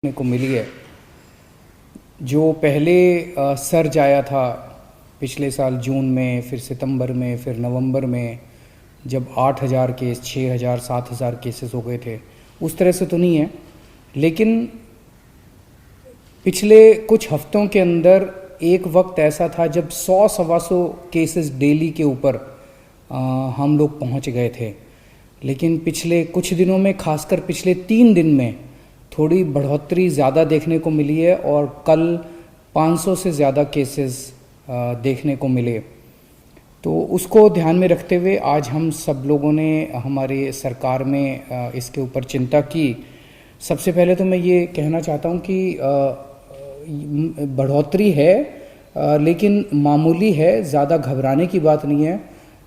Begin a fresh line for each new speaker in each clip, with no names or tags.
देखने को मिली है। जो पहले सर्ज आया था पिछले साल जून में, फिर सितंबर में, फिर नवंबर में, जब 8,000 केस, 6,000, 7,000 केसेस हो गए थे, उस तरह से तो नहीं है। लेकिन पिछले कुछ हफ्तों के अंदर एक वक्त ऐसा था जब 100-125 केसेस डेली के ऊपर हम लोग पहुंच गए थे। लेकिन पिछले कुछ दिनों में, खासकर पिछले 3 दिन में, थोड़ी बढ़ोतरी ज़्यादा देखने को मिली है और कल 500 से ज़्यादा केसेस देखने को मिले। तो उसको ध्यान में रखते हुए आज हम सब लोगों ने हमारे सरकार में इसके ऊपर चिंता की। सबसे पहले तो मैं ये कहना चाहता हूँ कि बढ़ोतरी है, लेकिन मामूली है, ज़्यादा घबराने की बात नहीं है।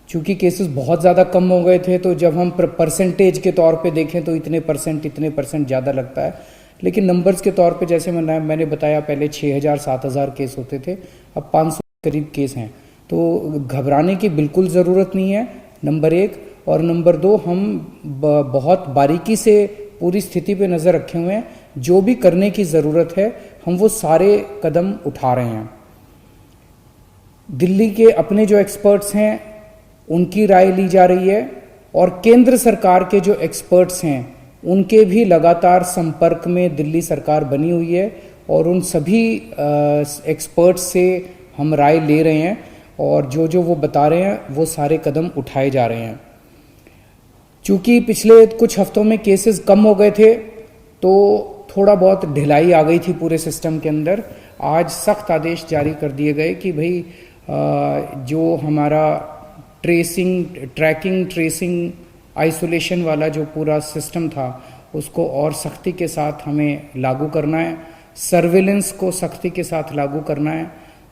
चूँकि केसेस बहुत ज़्यादा कम हो गए थे, तो जब हम परसेंटेज के तौर पे देखें तो इतने परसेंट ज़्यादा लगता है। लेकिन नंबर्स के तौर पे जैसे मैंने बताया, पहले 6,000 7,000 केस होते थे, अब 500 करीब केस हैं। तो घबराने की बिल्कुल ज़रूरत नहीं है, नंबर 1। और नंबर 2, हम बहुत बारीकी से पूरी स्थिति पे नज़र रखे हुए हैं। जो भी करने की ज़रूरत है हम वो सारे कदम उठा रहे हैं। दिल्ली के अपने जो एक्सपर्ट्स हैं उनकी राय ली जा रही है, और केंद्र सरकार के जो एक्सपर्ट्स हैं उनके भी लगातार संपर्क में दिल्ली सरकार बनी हुई है, और उन सभी एक्सपर्ट्स से हम राय ले रहे हैं, और जो जो वो बता रहे हैं वो सारे कदम उठाए जा रहे हैं। चूँकि पिछले कुछ हफ्तों में केसेस कम हो गए थे, तो थोड़ा बहुत ढिलाई आ गई थी पूरे सिस्टम के अंदर। आज सख्त आदेश जारी कर दिए गए कि भाई जो हमारा ट्रैकिंग, ट्रेसिंग, आइसोलेशन वाला जो पूरा सिस्टम था उसको और सख्ती के साथ हमें लागू करना है, सर्विलेंस को सख्ती के साथ लागू करना है,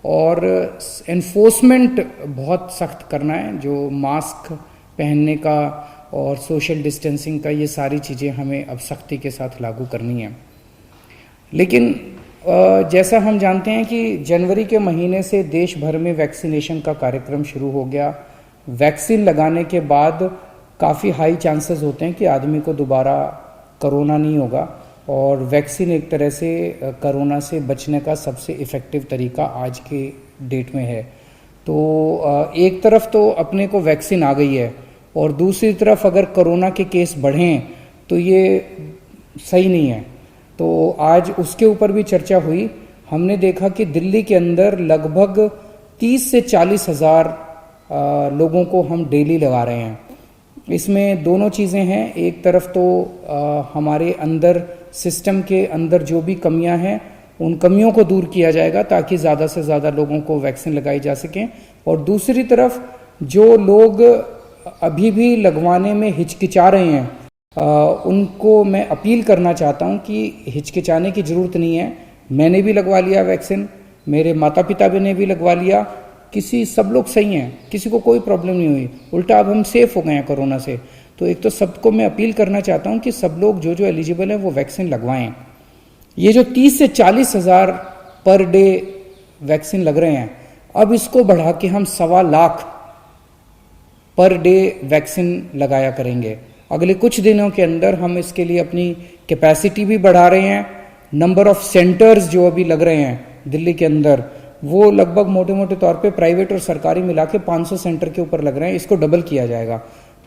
और एनफोर्समेंट बहुत सख्त करना है। जो मास्क पहनने का और सोशल डिस्टेंसिंग का, ये सारी चीज़ें हमें अब सख्ती के साथ लागू करनी है। लेकिन जैसा हम जानते हैं कि जनवरी के महीने से देश भर में वैक्सीनेशन का कार्यक्रम शुरू हो गया। वैक्सीन लगाने के बाद काफ़ी हाई चांसेस होते हैं कि आदमी को दोबारा कोरोना नहीं होगा, और वैक्सीन एक तरह से कोरोना से बचने का सबसे इफ़ेक्टिव तरीका आज के डेट में है। तो एक तरफ तो अपने को वैक्सीन आ गई है, और दूसरी तरफ अगर कोरोना के केस बढ़ें तो ये सही नहीं है। तो आज उसके ऊपर भी चर्चा हुई। हमने देखा कि दिल्ली के अंदर लगभग 30 से 40 हज़ार लोगों को हम डेली लगा रहे हैं। इसमें दोनों चीज़ें हैं। एक तरफ तो हमारे अंदर, सिस्टम के अंदर जो भी कमियां हैं उन कमियों को दूर किया जाएगा ताकि ज़्यादा से ज़्यादा लोगों को वैक्सीन लगाई जा सकें, और दूसरी तरफ जो लोग अभी भी लगवाने में हिचकिचा रहे हैं उनको मैं अपील करना चाहता हूं कि हिचकिचाने की ज़रूरत नहीं है। मैंने भी लगवा लिया वैक्सीन, मेरे माता पिता ने भी लगवा लिया, सब लोग सही हैं, किसी को कोई प्रॉब्लम नहीं हुई, उल्टा अब हम सेफ हो गए हैं कोरोना से। तो एक तो सबको मैं अपील करना चाहता हूं कि सब लोग जो जो एलिजिबल हैं वो वैक्सीन लगवाएं। ये जो 30 से 40 हज़ार पर डे वैक्सीन लग रहे हैं, अब इसको बढ़ा के हम 1.25 लाख पर डे वैक्सीन लगाया करेंगे। अगले कुछ दिनों के अंदर हम इसके लिए अपनी कैपेसिटी भी बढ़ा रहे हैं। नंबर ऑफ सेंटर्स जो अभी लग रहे हैं दिल्ली के अंदर, वो लगभग मोटे मोटे तौर पे प्राइवेट और सरकारी मिला के 500 सेंटर के ऊपर लग रहे हैं। इसको डबल किया जाएगा,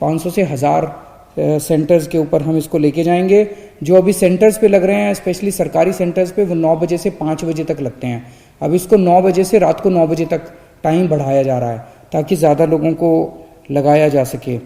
500 से 1000 सेंटर्स के ऊपर हम इसको लेके जाएंगे। जो अभी सेंटर्स पे लग रहे हैं, स्पेशली सरकारी सेंटर्स पे, वो 9 बजे से 5 बजे तक लगते हैं। अब इसको 9 बजे से रात को 9 बजे तक टाइम बढ़ाया जा रहा है ताकि ज़्यादा लोगों को लगाया जा सके।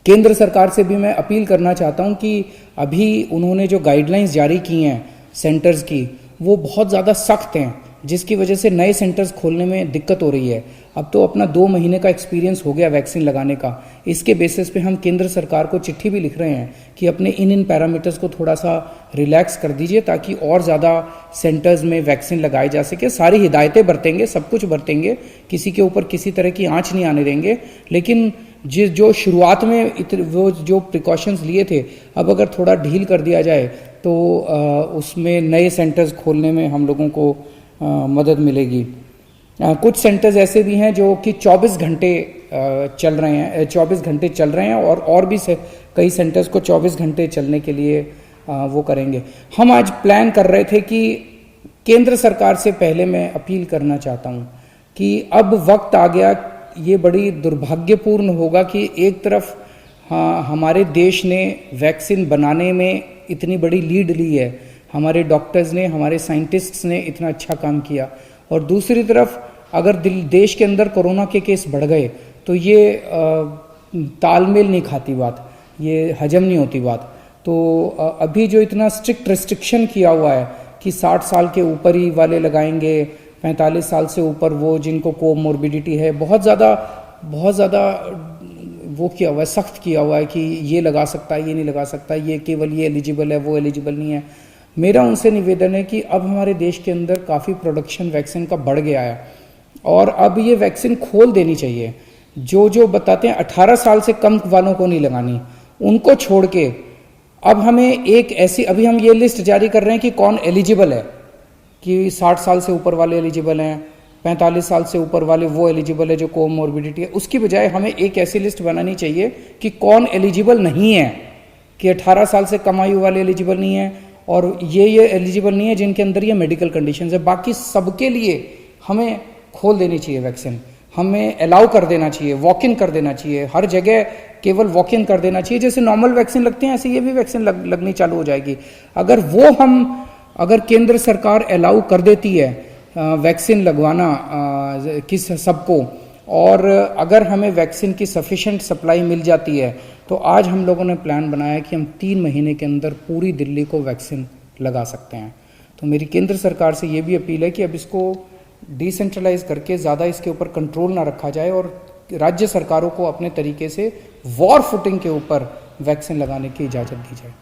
केंद्र सरकार से भी मैं अपील करना चाहता हूं कि अभी उन्होंने जो गाइडलाइंस जारी की हैं सेंटर्स की, वो बहुत ज़्यादा सख्त हैं, जिसकी वजह से नए सेंटर्स खोलने में दिक्कत हो रही है। अब तो अपना 2 महीने का एक्सपीरियंस हो गया वैक्सीन लगाने का। इसके बेसिस पे हम केंद्र सरकार को चिट्ठी भी लिख रहे हैं कि अपने इन पैरामीटर्स को थोड़ा सा रिलैक्स कर दीजिए ताकि और ज़्यादा सेंटर्स में वैक्सीन लगाई जा सके। सारी हिदायतें बरतेंगे, सब कुछ बरतेंगे, किसी के ऊपर किसी तरह की आँच नहीं आने देंगे। लेकिन जो शुरुआत में वो जो प्रिकॉशंस लिए थे, अब अगर थोड़ा ढील कर दिया जाए तो उसमें नए सेंटर्स खोलने में हम लोगों को मदद मिलेगी। कुछ सेंटर्स ऐसे भी हैं जो कि 24 घंटे चल रहे हैं, 24 घंटे चल रहे हैं, और भी कई सेंटर्स को 24 घंटे चलने के लिए वो करेंगे। हम आज प्लान कर रहे थे कि केंद्र सरकार से पहले मैं अपील करना चाहता हूँ कि अब वक्त आ गया, ये बड़ी दुर्भाग्यपूर्ण होगा कि एक तरफ हाँ हमारे देश ने वैक्सीन बनाने में इतनी बड़ी लीड ली है, हमारे डॉक्टर्स ने, हमारे साइंटिस्ट्स ने इतना अच्छा काम किया, और दूसरी तरफ अगर देश के अंदर कोरोना के केस बढ़ गए तो ये तालमेल नहीं खाती बात, ये हजम नहीं होती बात। तो अभी जो इतना स्ट्रिक्ट रिस्ट्रिक्शन किया हुआ है कि 60 साल के ऊपर ही वाले लगाएंगे, 45 साल से ऊपर वो जिनको कोमोर्बिडिटी है, बहुत ज़्यादा वो किया हुआ है, सख्त किया हुआ है कि ये लगा सकता है, ये नहीं लगा सकता, ये केवल ये एलिजिबल है, वो एलिजिबल नहीं है। मेरा उनसे निवेदन है कि अब हमारे देश के अंदर काफ़ी प्रोडक्शन वैक्सीन का बढ़ गया है और अब ये वैक्सीन खोल देनी चाहिए। जो बताते हैं 18 साल से कम वालों को नहीं लगानी, उनको छोड़ के अब हमें एक ऐसी, अभी हम ये लिस्ट जारी कर रहे हैं कि कौन एलिजिबल है, कि 60 साल से ऊपर वाले एलिजिबल हैं, 45 साल से ऊपर वाले वो एलिजिबल है जो कोमोर्बिडिटी है। उसकी बजाय हमें एक ऐसी लिस्ट बनानी चाहिए कि कौन एलिजिबल नहीं है, कि 18 साल से कम आयु वाले एलिजिबल नहीं है और ये एलिजिबल नहीं है जिनके अंदर ये मेडिकल कंडीशन है। बाकी सबके लिए हमें खोल देनी चाहिए वैक्सीन, हमें अलाउ कर देना चाहिए, वॉक इन कर देना चाहिए, हर जगह केवल वॉक इन कर देना चाहिए। जैसे नॉर्मल वैक्सीन लगते हैं ऐसे ये भी वैक्सीन लगनी चालू हो जाएगी। अगर केंद्र सरकार अलाउ कर देती है वैक्सीन लगवाना किस सबको, और अगर हमें वैक्सीन की सफिशिएंट सप्लाई मिल जाती है तो आज हम लोगों ने प्लान बनाया कि हम 3 महीने के अंदर पूरी दिल्ली को वैक्सीन लगा सकते हैं। तो मेरी केंद्र सरकार से ये भी अपील है कि अब इसको डिसेंट्रलाइज करके ज़्यादा इसके ऊपर कंट्रोल ना रखा जाए और राज्य सरकारों को अपने तरीके से वॉर फुटिंग के ऊपर वैक्सीन लगाने की इजाज़त दी जाए।